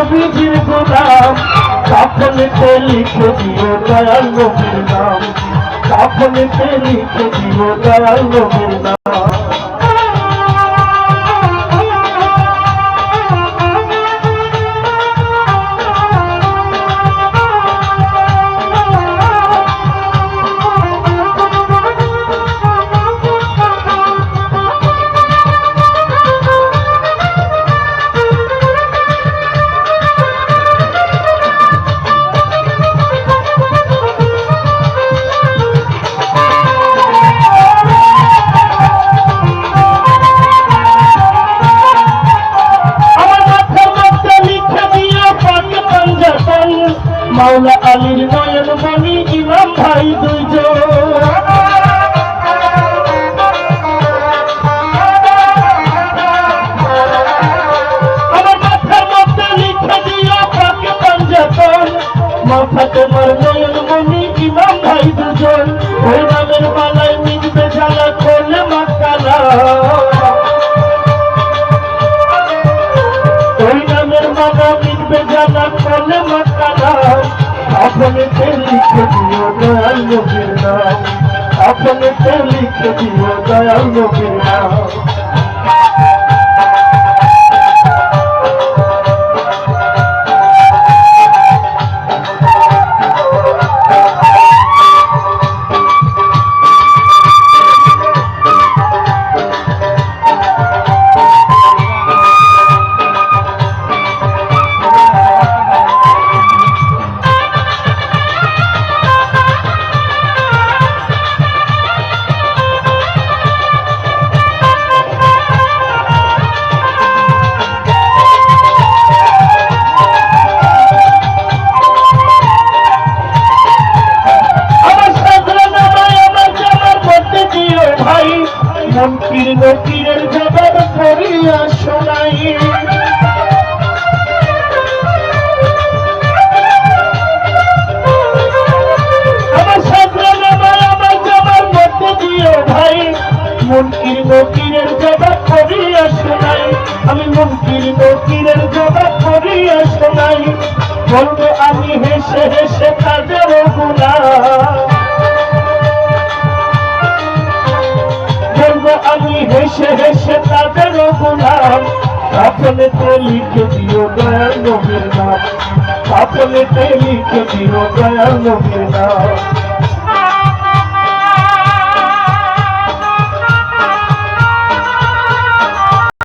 নবীজির গোলাম কাফনেতে লিখে দিও দয়াল নবীর নাম কাফনেতে লিখে দিও দয়াল নবীর নাম মাওলা আলীর নয়ন মণি ইমাম ভাই দুইজন আমার মাথার মধ্যে লিখে দিও পাকে পাঞ্জাতন মাথা তোমার নয়ন মণি ইমাম ভাই দুজন ওই নামের মালায় মিটবে জ্বালা করলে মাকালা ওই নামের মালা মিটবে জ্বালা করলে মাকালা अपने लिखे दियो दयाल नबीर नाम अपने लिखे दियो दयाल नबीर नाम মুনকির নকিরের জবাব করিয়া শোনাই আমার সাজরা নামায় আমার জবাব মধ্যে দিও ভাই মুনকির নকিরের জবাব করিয়া শোনাই আমি মুনকির নকিরের জবাব করিয়া শোনাই বলবো আমি হেসে হেসে তাদের গুনাহ আমি হেসে হেসে তাদের গুনাহ কাফনেতে লিখে দিও দয়াল নবীর নাম কাফনেতে লিখে দিও দয়াল নবীর নাম